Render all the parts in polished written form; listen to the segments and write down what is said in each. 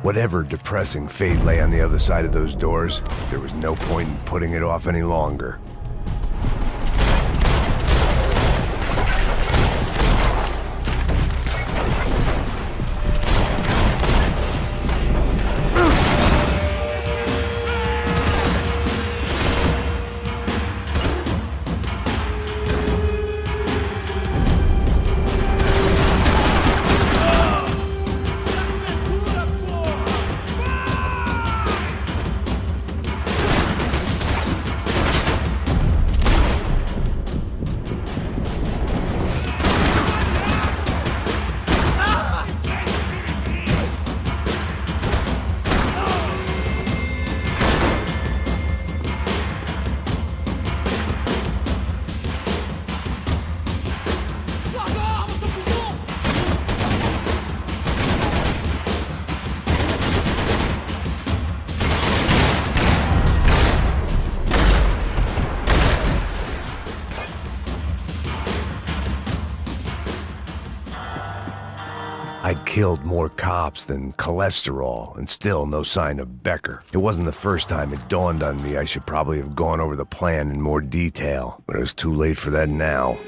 Whatever depressing fate lay on the other side of those doors, there was no point in putting it off any longer. I'd killed more cops than cholesterol, and still no sign of Becker. It wasn't the first time it dawned on me I should probably have gone over the plan in more detail, but it was too late for that now.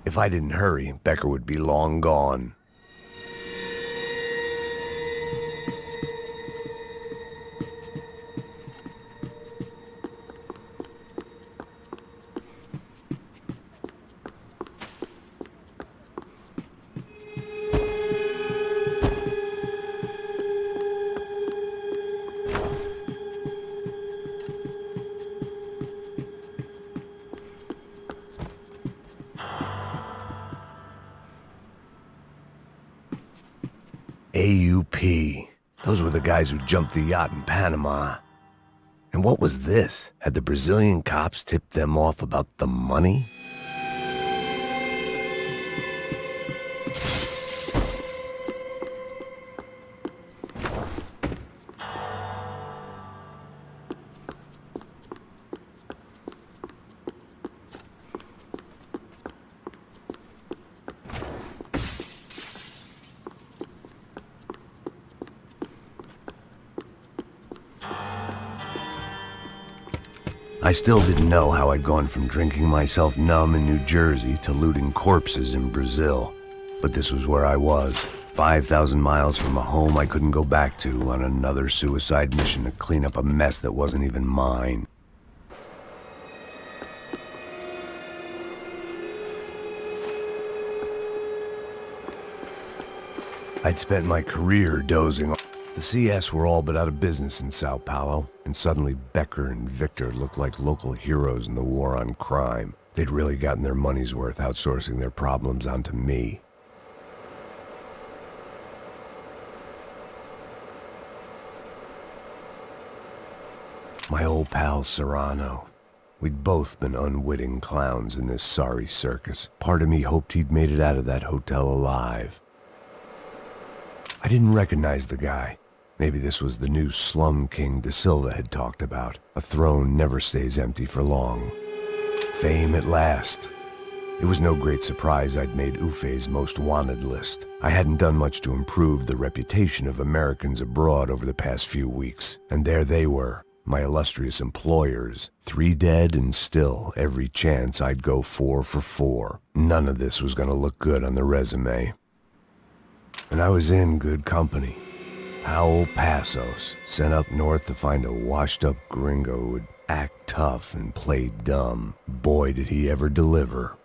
If I didn't hurry, Becker would be long gone. AUP. Those were the guys who jumped the yacht in Panama. And what was this? Had the Brazilian cops tipped them off about the money? I still didn't know how I'd gone from drinking myself numb in New Jersey to looting corpses in Brazil. But this was where I was, 5,000 miles from a home I couldn't go back to, on another suicide mission to clean up a mess that wasn't even mine. I'd spent my career dozing off. The CS were all but out of business in Sao Paulo, and suddenly Becker and Victor looked like local heroes in the war on crime. They'd really gotten their money's worth outsourcing their problems onto me. My old pal Serrano. We'd both been unwitting clowns in this sorry circus. Part of me hoped he'd made it out of that hotel alive. I didn't recognize the guy. Maybe this was the new slum king Da Silva had talked about. A throne never stays empty for long. Fame at last. It was no great surprise I'd made Ufe's most wanted list. I hadn't done much to improve the reputation of Americans abroad over the past few weeks. And there they were, my illustrious employers. 3 dead and still every chance I'd go 4 for 4. None of this was gonna look good on the resume. And I was in good company. Howell Passos, sent up north to find a washed-up gringo who would act tough and play dumb. Boy, did he ever deliver.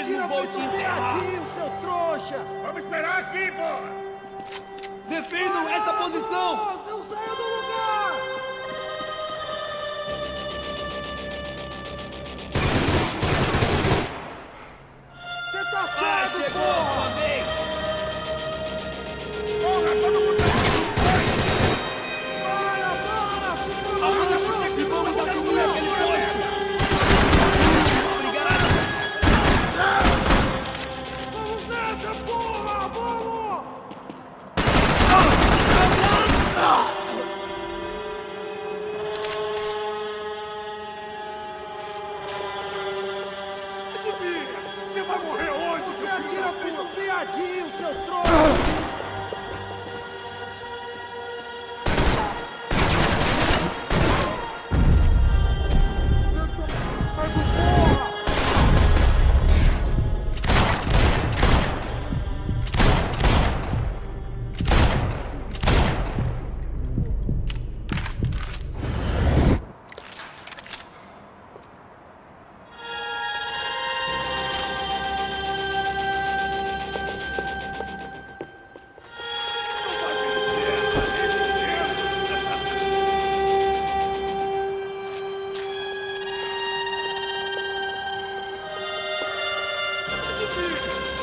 mesmo vou te enterrar! Seu trouxa! Vamos esperar aqui, porra! Defendam essa posição! Não saiam do lugar! Você tá Ah, certo, chegou a sua vez! Porra, todo mundo... Para! Fica no Avance e vamos assumir aquele posto! Obrigado! Vamos nessa, porra! Vamos! Adivinha? Você vai morrer hoje, Você seu filho atira da feito puta! um viadinho, seu trouxa!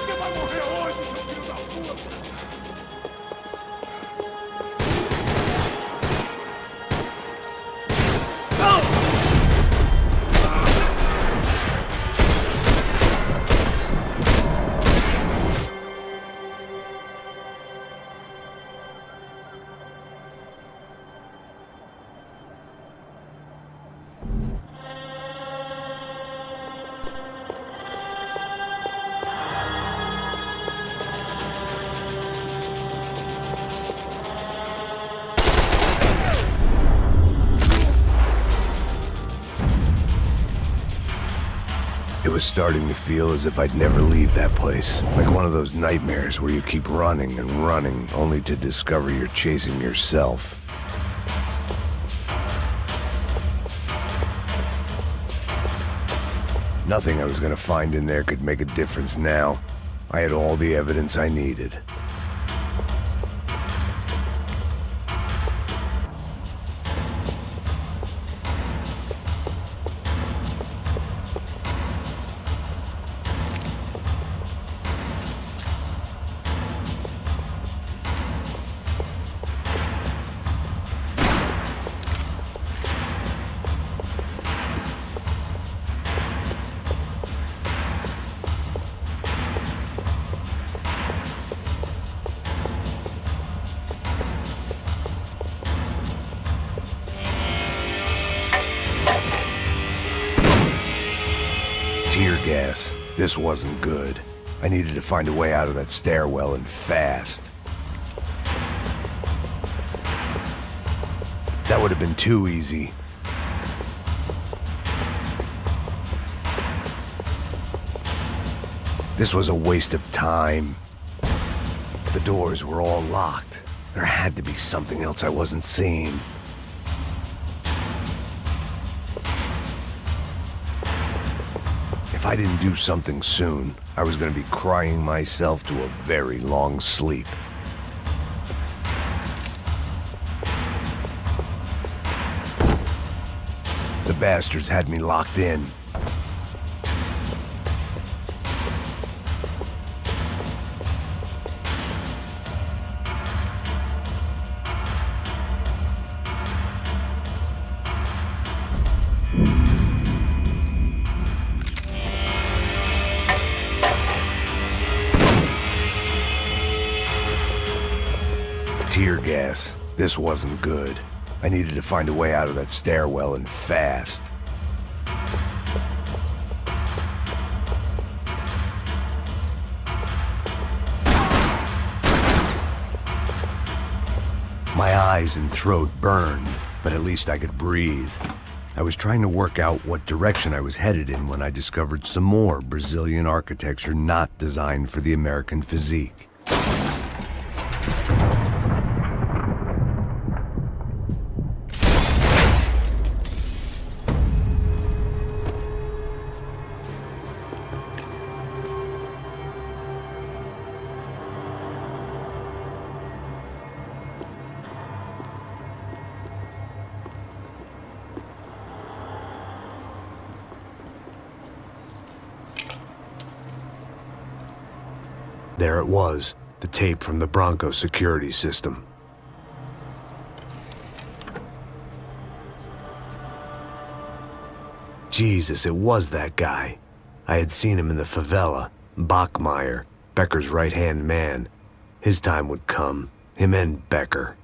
Você vai morrer hoje, seu filho da puta! It was starting to feel as if I'd never leave that place. Like one of those nightmares where you keep running and running, only to discover you're chasing yourself. Nothing I was gonna find in there could make a difference now. I had all the evidence I needed. Tear gas. This wasn't good. I needed to find a way out of that stairwell, and fast. That would have been too easy. This was a waste of time. The doors were all locked. There had to be something else I wasn't seeing. If I didn't do something soon, I was going to be crying myself to a very long sleep. The bastards had me locked in. Tear gas. This wasn't good. I needed to find a way out of that stairwell, and fast. My eyes and throat burned, but at least I could breathe. I was trying to work out what direction I was headed in when I discovered some more Brazilian architecture not designed for the American physique. There it was, the tape from the Bronco security system. Jesus, it was that guy. I had seen him in the favela, Bachmeyer, Becker's right-hand man. His time would come, him and Becker.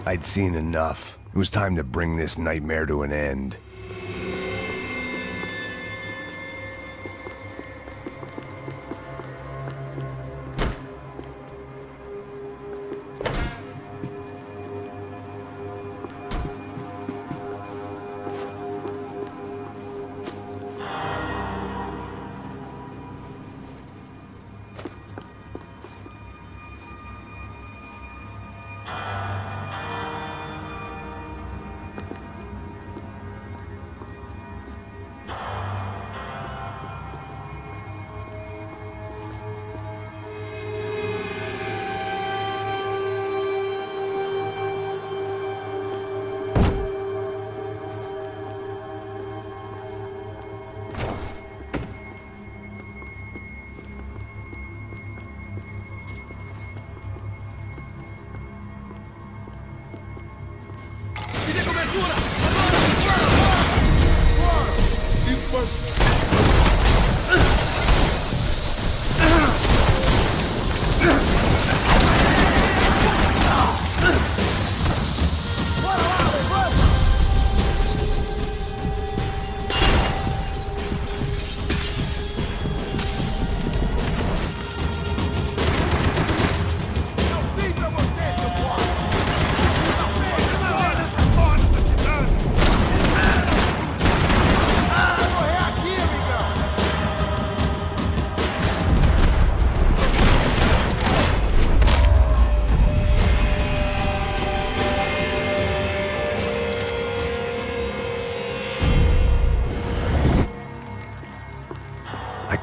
I'd seen enough. It was time to bring this nightmare to an end.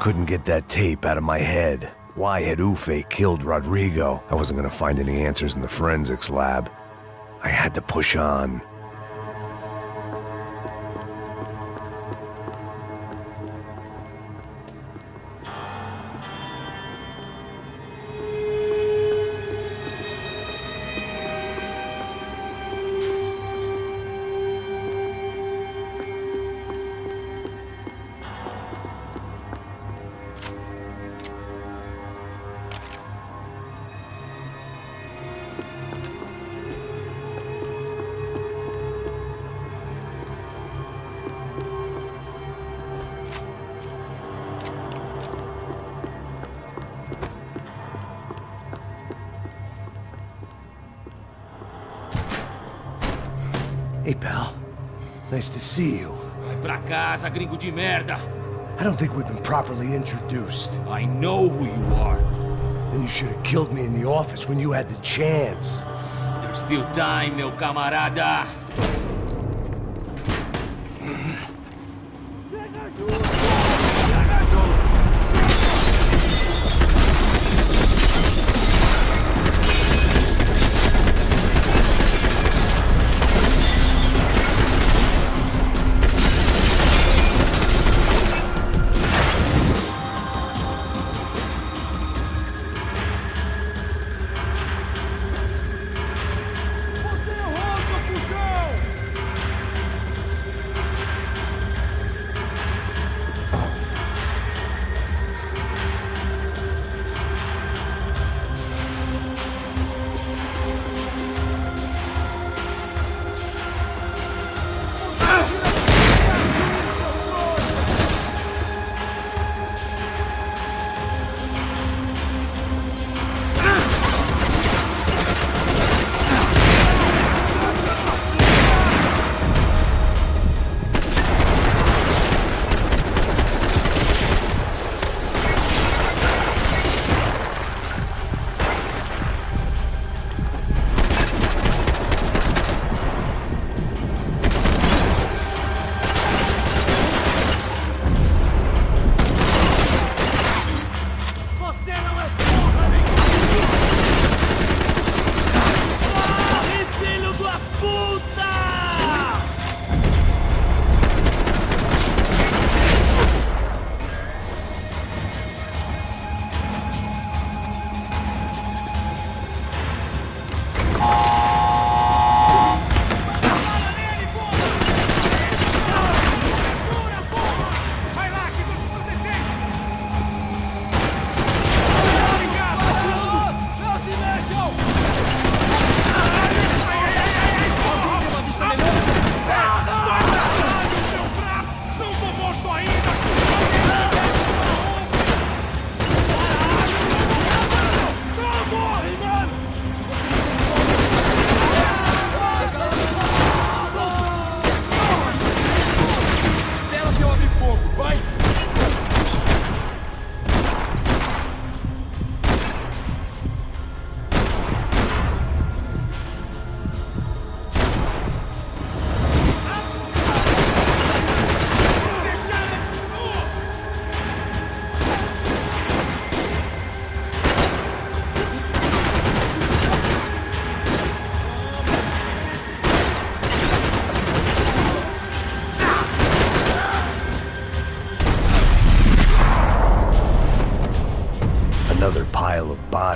Couldn't get that tape out of my head. Why had Uffe killed Rodrigo? I wasn't gonna find any answers in the forensics lab. I had to push on. Hey, pal. Nice to see you. Vai pra casa, gringo de merda. I don't think we've been properly introduced. I know who you are. Then you should have killed me in the office when you had the chance. There's still time, meu camarada. Você errou, seu cuzão!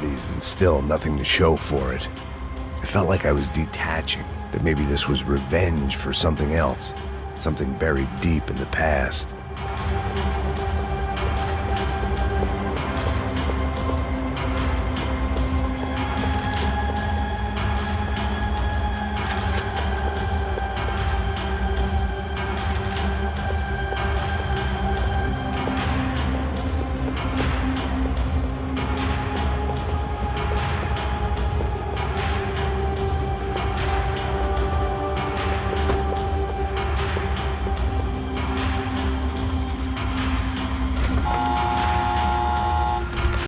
bodies and still nothing to show for it. It felt like I was detaching, that maybe this was revenge for something else, something buried deep in the past.